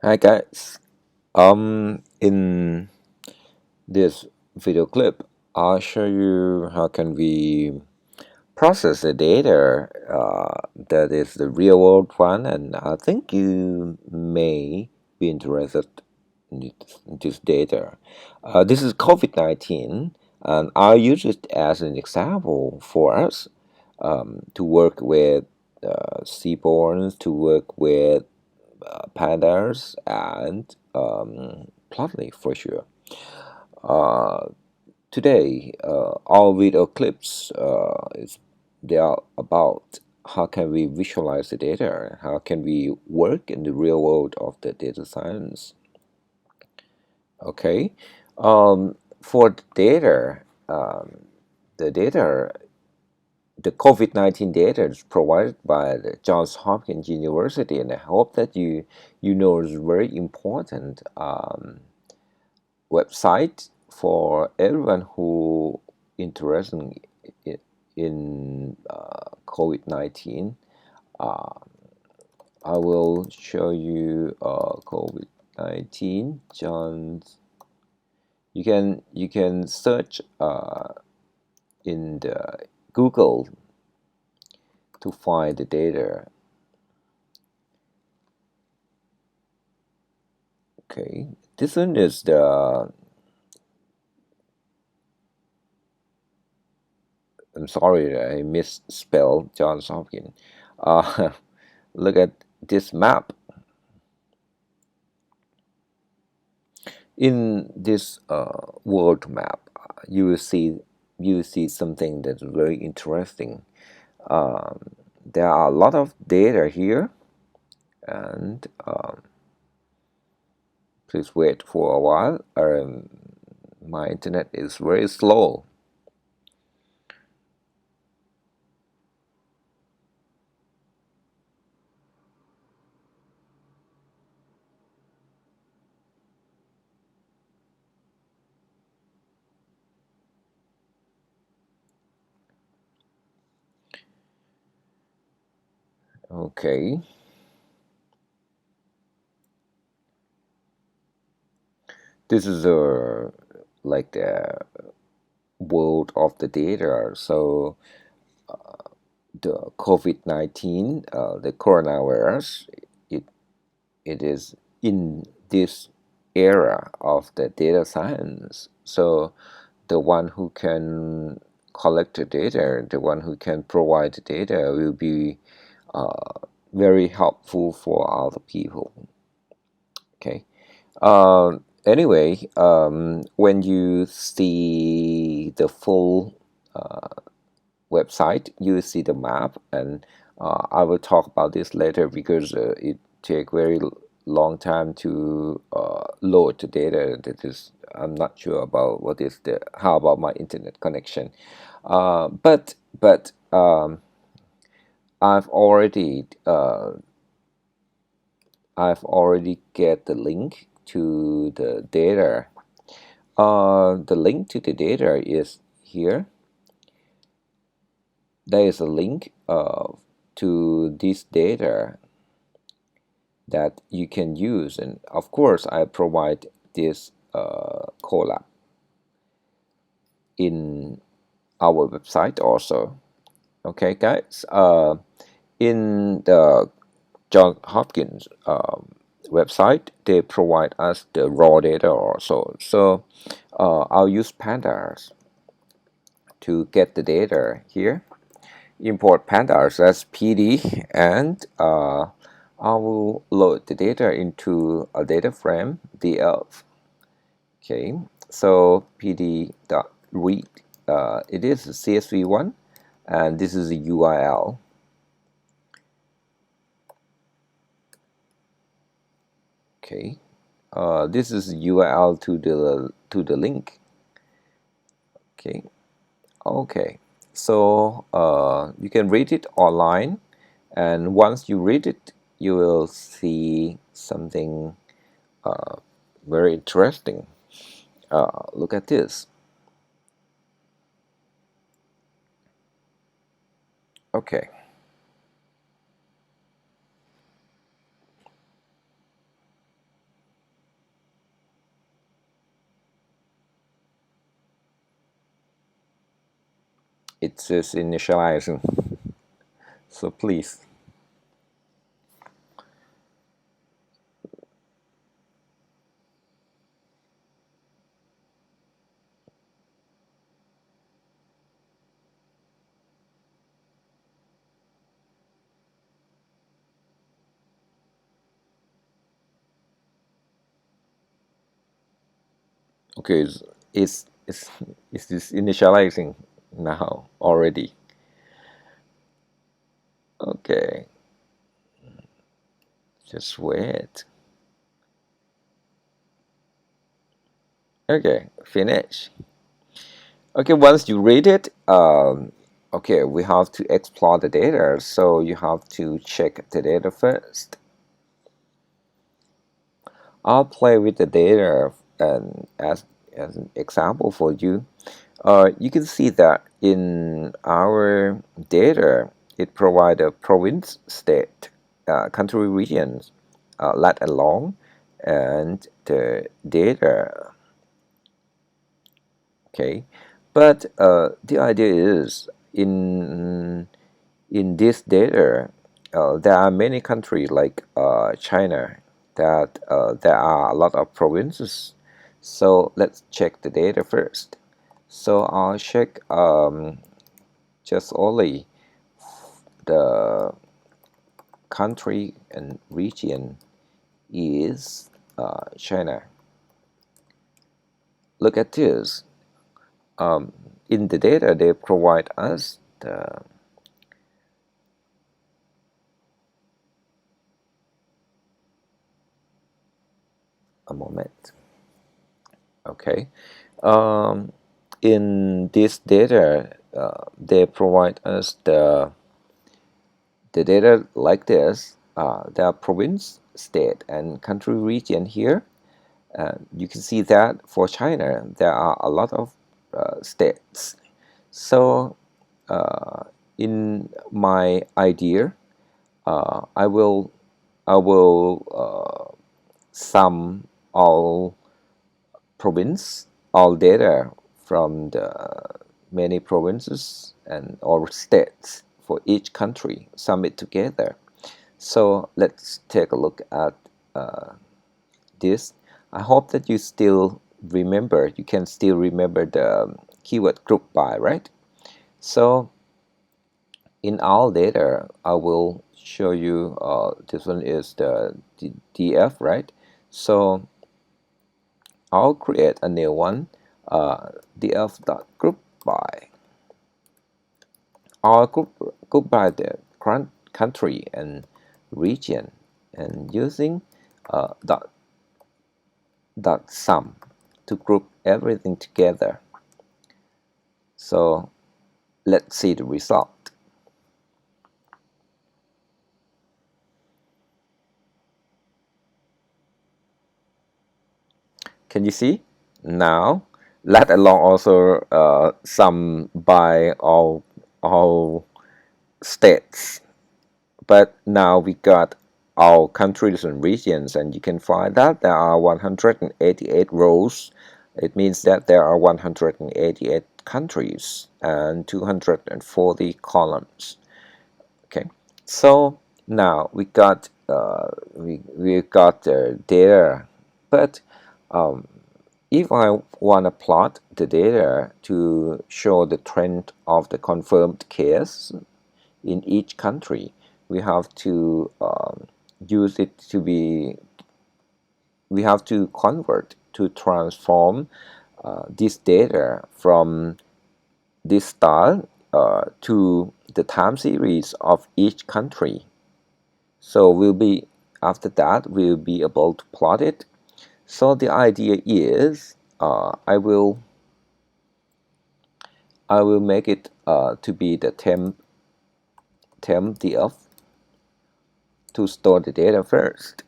Hi guys. In this video clip, I'll show you how can we process the data that is the real world one, and I think you may be interested in this data. This is COVID-19, and I'll use it as an example for us to work with seaborns, to work with pandas and Plotly for sure. Uh, Today, our video clips they are about how can we visualize the data, how can we work in the real world of the data science. Okay, for the data, the COVID-19 data is provided by the Johns Hopkins University, and I hope that you know it's very important website for everyone who interested in COVID-19. Uh, I will show you COVID-19. Johns. You can search in the Google to find the data. Okay, this one is the. I'm sorry, I misspelled Johns Hopkins. Look at this map. In this world map, you will see something that's very interesting. There are a lot of data here, and please wait for a while. My internet is very slow. Okay, this is like the world of the data. So the COVID-19, the coronavirus, it it is in this era of the data science. So the one who can collect the data, the one who can provide the data will be very helpful for other people. Okay. Anyway, when you see the full website, you see the map, and I will talk about this later because it take very long time to load the data. That is, I'm not sure about what is the how about my internet connection, but I've already get the link to the data. The link to the data is here. There is a link to this data that you can use, and of course I provide this collab in our website also. Okay guys, in the Johns Hopkins website, they provide us the raw data also. So I'll use pandas to get the data here. Import pandas as PD, and I will load the data into a data frame df. Okay, so PD dot read, it is a CSV1, and this is a URL. Okay, this is URL to the link. Okay, okay. So you can read it online, and once you read it, you will see something very interesting. Look at this. Okay. It's just initializing. So please. Okay, it's this initializing now already. Okay, just wait. Okay, finish. Okay, once you read it, okay, we have to explore the data. So you have to check the data first. I'll play with the data and as an example for you. You can see that in our data, it provides a province, state, country, regions, lat and long, and the data. Okay, but the idea is in this data, there are many countries like China that there are a lot of provinces. So let's check the data first. So I'll check just only the country and region is China. Look at this. Um, in the data, they provide us a moment. Okay. Um, in this data, they provide us the data like this. There are province, state, and country region here. You can see that for China, there are a lot of states. So, in my idea, I will sum all province, all data from the many provinces and or states for each country, sum it together. So let's take a look at this. I hope that you still remember, you can still remember the keyword group by, right? So in our data, I will show you, this one is the DF, right? So I'll create a new one, df.group by. I'll group by the country and region and using dot sum to group everything together. So let's see the result. Can you see? Now, let alone also sum by all states. But now we got all countries and regions, and you can find that there are 188 rows. It means that there are 188 countries and 240 columns. Okay, so now we got the data, but if I want to plot the data to show the trend of the confirmed case in each country, we have to use it to be, we have to convert to transform this data from this style to the time series of each country. So we'll be, after that, we'll be able to plot it. So the idea is I will make it to be the temp df to store the data first.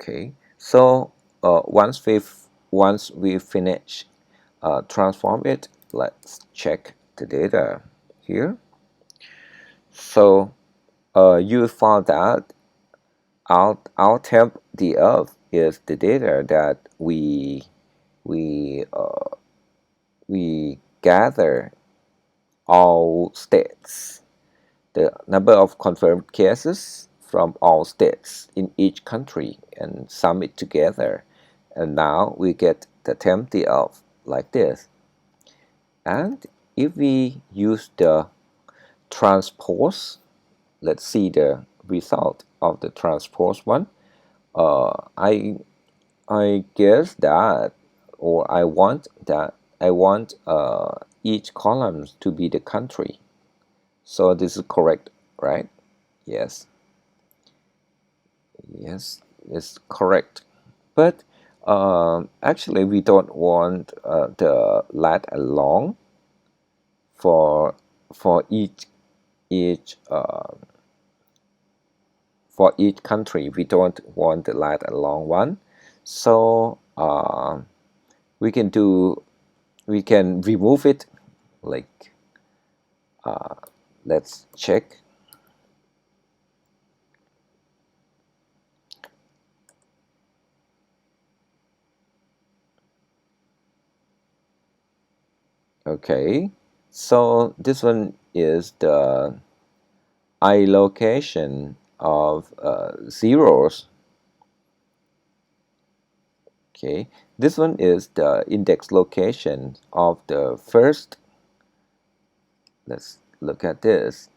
Okay, so once we finish transform it, let's check the data here. So you found that our temp df is the data that we gather all states, the number of confirmed cases from all states in each country, and sum it together. And now we get the temp of like this. And if we use the transpose, let's see the result of the transpose one. I guess that, or I want that, I want each column to be the country. So this is correct, right? Yes, yes, it's correct. But actually, we don't want the lat along for for each each for each country. We don't want the lat along one. So we can do we can remove it, like let's check. Okay, so this one is the I location of zeros. Okay, this one is the index location of the first. Let's look at this.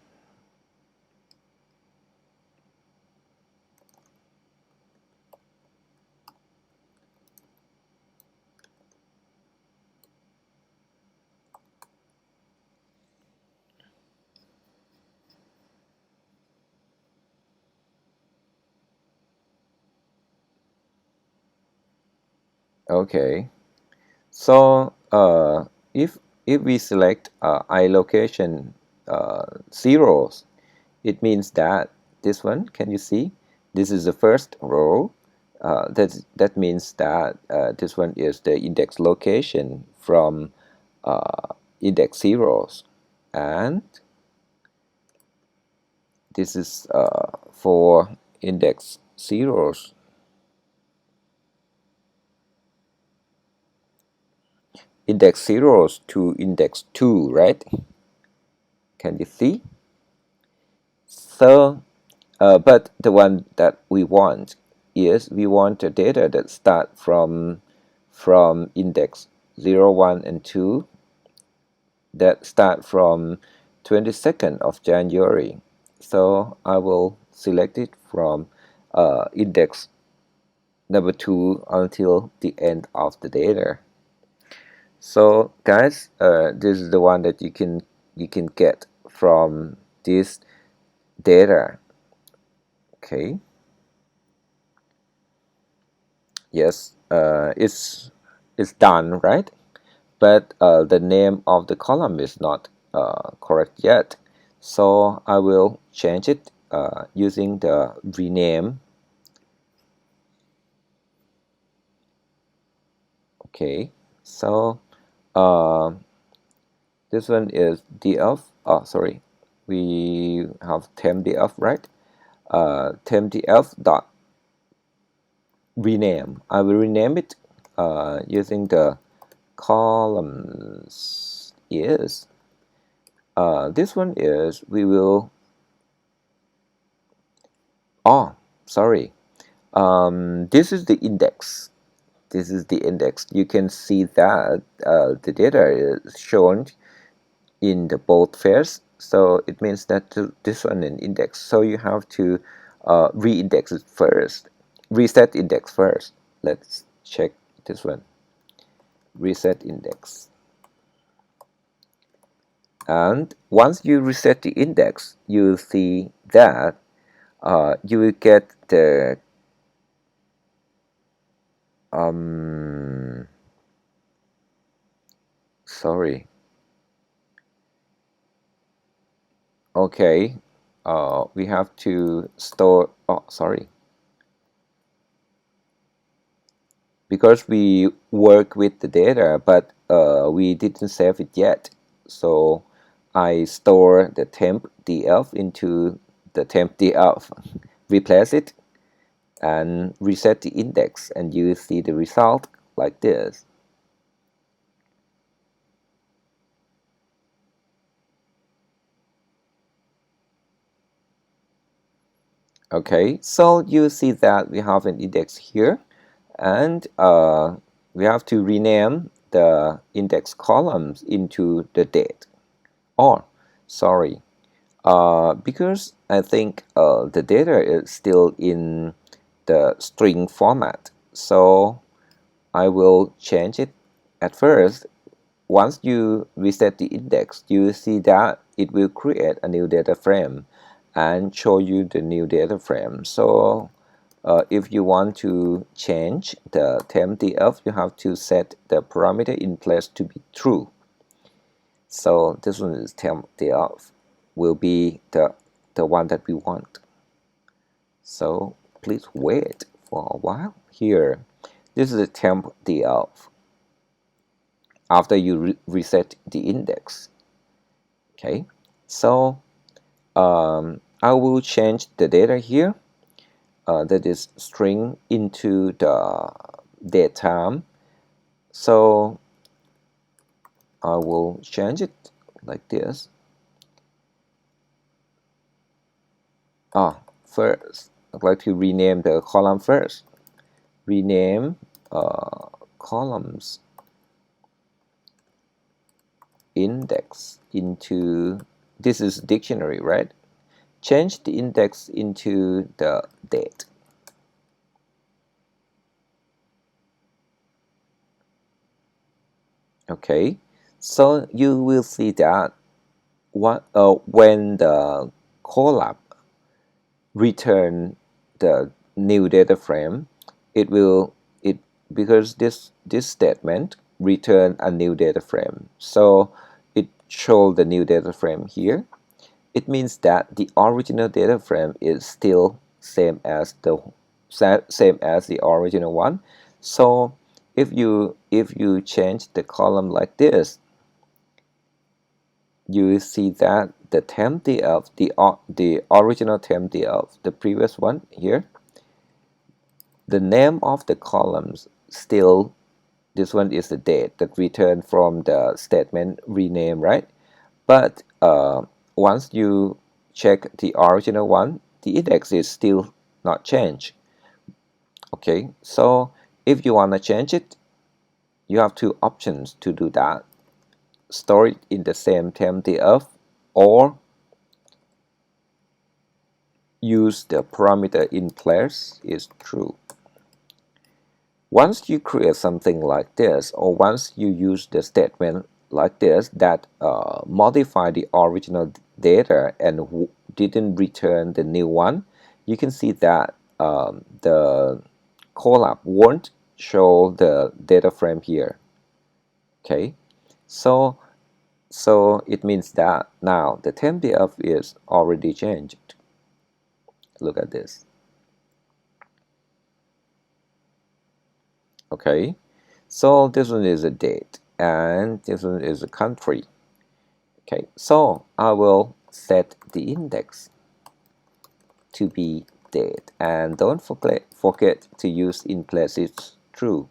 Okay, so if we select I location zeros, it means that this one, can you see? This is the first row. That means that this one is the index location from index zeros, and this is for index zeros. Index zeros to index 2, right? Can you see? So, but the one that we want is we want the data that start from index 0, 1, and 2, that start from 22nd of January. So I will select it from index number 2 until the end of the data. So guys, this is the one that you can get from this data. Okay. Yes, it's done, right? But the name of the column is not correct yet. So I will change it using the rename. Okay, so uh, this one is df. Oh, sorry, we have temp right? Temp dot rename. I will rename it using the columns is this one is we will oh sorry this is the index. This is the index. You can see that the data is shown in the both pairs, so it means that this one is index, so you have to re-index it first, reset index first. Let's check this one, reset index. And once you reset the index, you see that you will get the sorry. Okay, we have to store. Oh, sorry. Because we work with the data, but we didn't save it yet. So I store the temp df into the temp df, replace it, and reset the index, and you see the result like this. Okay, so you see that we have an index here, and we have to rename the index columns into the date. Or, sorry, because I think the data is still in the string format, so I will change it. At first, once you reset the index, you see that it will create a new data frame and show you the new data frame. So if you want to change the tempdf, you have to set the parameter in place to be true. So this one is tempdf will be the one that we want. So please wait for a while here. This is the tempdf after you reset the index. Okay, so I will change the data here, that is string, into the date time. So I will change it like this. First I'd like to rename the column first. Rename columns index into, this is dictionary, right? Change the index into the date. Okay, so you will see that when the collab return the new data frame, it will it because this statement return a new data frame, so it show the new data frame here. It means that the original data frame is still same as the original one. So if you change the column like this, you will see that the tempdf, the original tempdf, the previous one here, the name of the columns still, this one is the date that returned from the statement rename, right? But once you check the original one, the index is still not changed. Okay, so if you want to change it, you have two options to do that. Store it in the same tempdf, or use the parameter in place is true. Once you create something like this, or once you use the statement like this that modify the original data and didn't return the new one, you can see that the collab won't show the data frame here. Okay, so it means that now the tempdf is already changed. Look at this. Okay, so this one is a date and this one is a country. Okay, so I will set the index to be date, and don't forget to use in places true.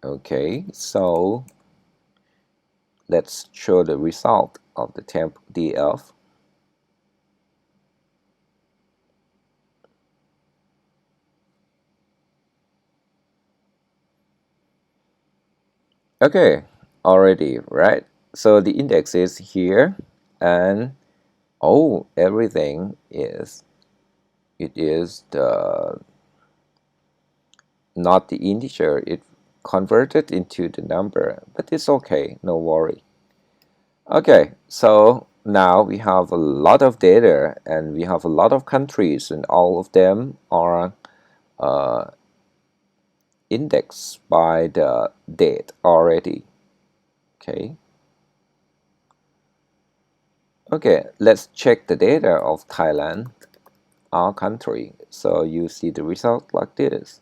Okay, so let's show the result of the temp df. Okay, already, right? So the index is here, and oh, everything is, it is the not the integer, it converted into the number, but it's okay, no worry. Okay, so now we have a lot of data and we have a lot of countries, and all of them are indexed by the date already. Okay. Okay, let's check the data of Thailand, our country. So you see the result like this.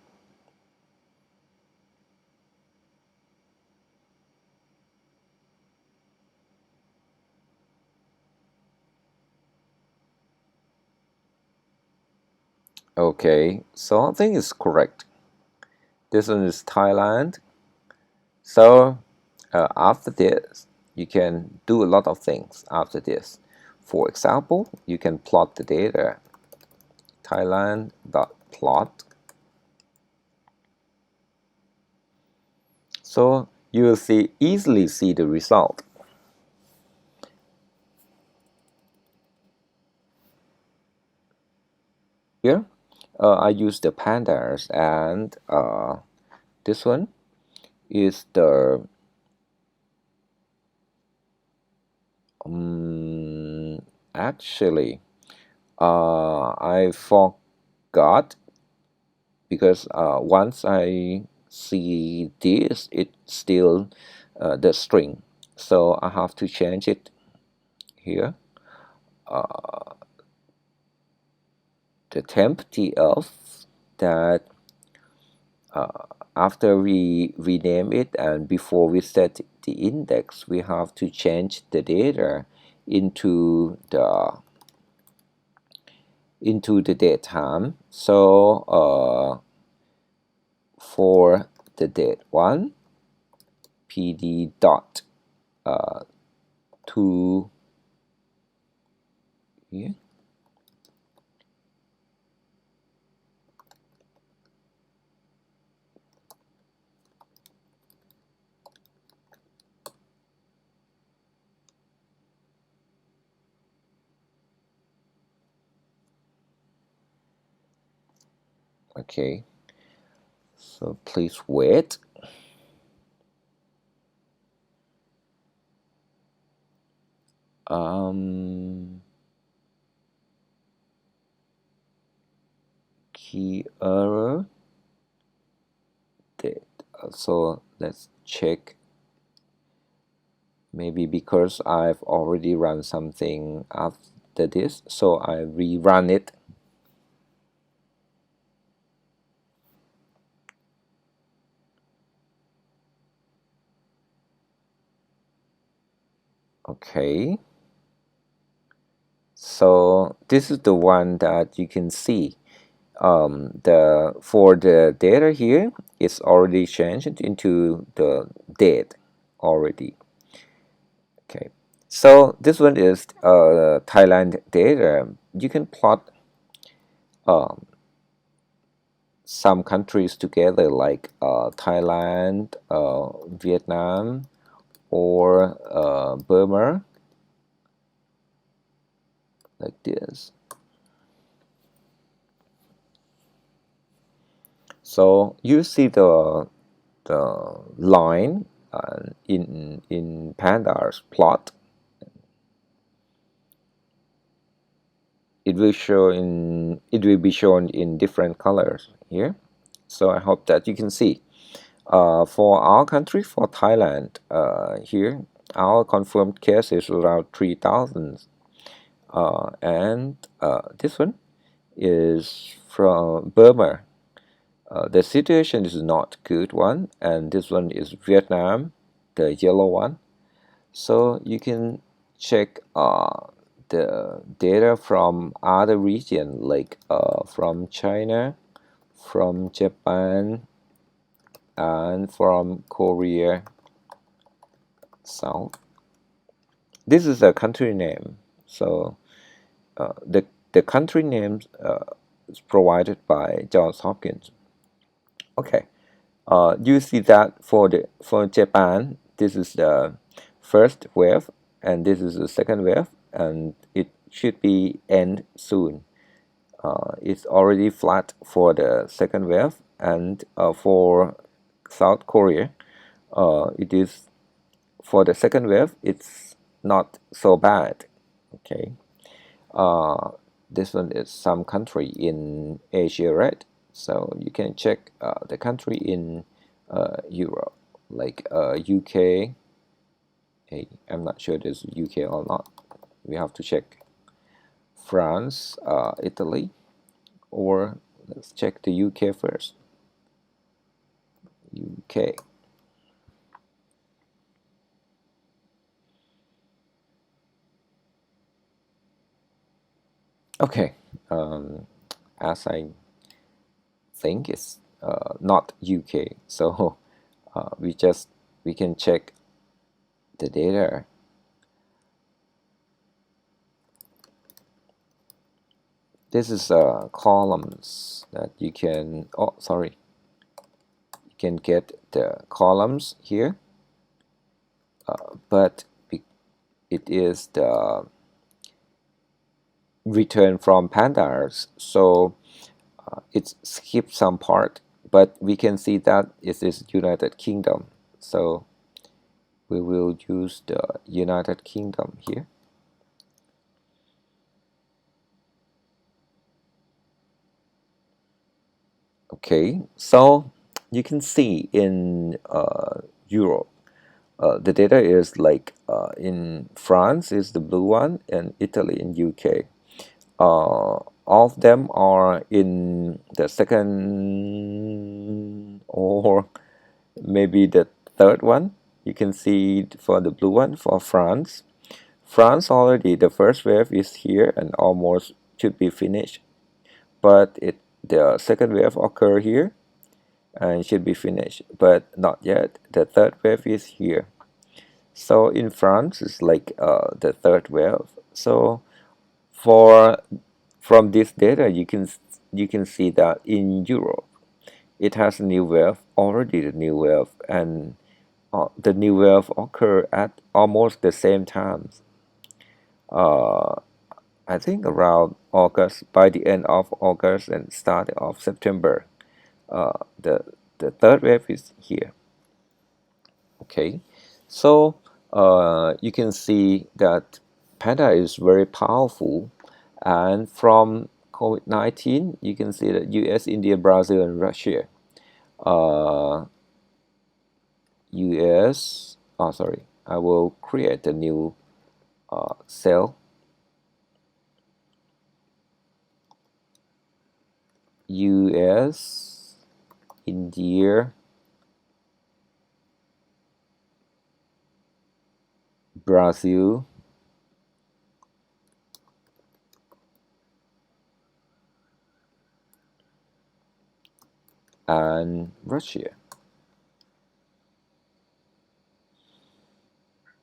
Okay, so I think it's correct. This one is Thailand. So after this, you can do a lot of things after this. For example, you can plot the data. Thailand.plot. So you will easily see the result. Here, I use the pandas, and this one is the actually I forgot because once I see this, it's still the string, so I have to change it here. The temp tf that after we rename it and before we set the index, we have to change the data into the date time. So for the date one, pd dot to here. Okay, so please wait. Key error date. So let's check. Maybe because I've already run something after this, so I rerun it. Okay, so this is the one that you can see. For the data here, it's already changed into the date already. Okay, so this one is Thailand data. You can plot some countries together like Thailand, Vietnam, or Burma, like this. So you see the line in pandas plot. It will be shown in different colors here. So I hope that you can see. For our country, for Thailand, here our confirmed case is around 3,000, and this one is from Burma. The situation is not good one, and this one is Vietnam, the yellow one. So you can check the data from other region like from China, from Japan, and from Korea South. This is a country name. So the country names is provided by Johns Hopkins. Okay. You see that for Japan, this is the first wave, and this is the second wave, and it should be end soon. It's already flat for the second wave, and for South Korea, it is for the second wave. It's not so bad. Okay. Uh, this one is some country in Asia, right? So you can check the country in Europe, like UK. Hey, I'm not sure this is UK or not. We have to check France, Italy, or let's check the UK first. UK. Okay. As I think it's not UK. So we can check the data. This is columns that you can, oh sorry, you can get the columns here, but it is the return from pandas, so it skipped some part, but we can see that it is United Kingdom, so we will use the United Kingdom here. Okay, so you can see in Europe, the data is like in France is the blue one, and Italy in UK. All of them are in the second or maybe the third one. You can see for the blue one for France. France already the first wave is here and almost should be finished, but the second wave occur here and should be finished, but not yet. The third wave is here. So in France, it's like the third wave. So for from this data, you can see that in Europe, it has a new wave already. The new wave and the new wave occur at almost the same time. Uh, I think around August, by the end of August and start of September. Uh, the the third wave is here. Okay, so you can see that Panda is very powerful, and from COVID-19, you can see that US, India, Brazil, and Russia. Uh, US, oh sorry, I will create a new cell. US, India, Brazil, and Russia.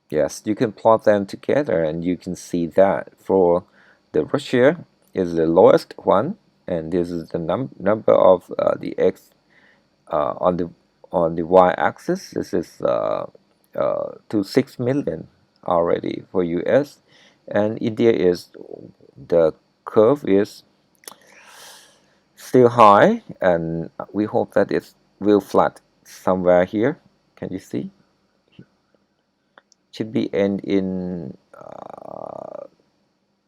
Yes, you can plot them together and you can see that for the Russia is the lowest one, and this is the number of the x on the y-axis. This is to 6 million already for US, and India is the curve is still high, and we hope that it will flat somewhere here. Can you see? Should be end in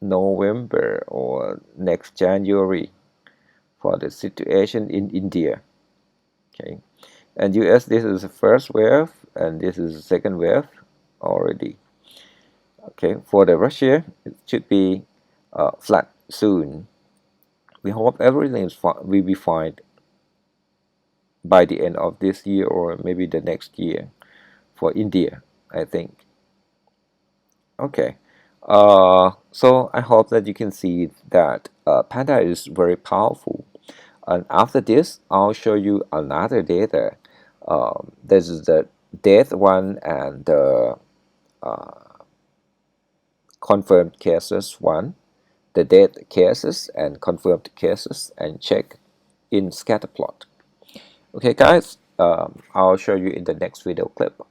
November or next January for the situation in India. Okay, and US, this is the first wave, and this is the second wave already. Okay, for the Russia, it should be flat soon. We hope everything will be fine by the end of this year or maybe the next year. For India, I think. Okay. So I hope that you can see that Panda is very powerful. And after this, I'll show you another data. This is the death one and the confirmed cases one, the death cases and confirmed cases, and check in scatter plot. Okay, guys, I'll show you in the next video clip.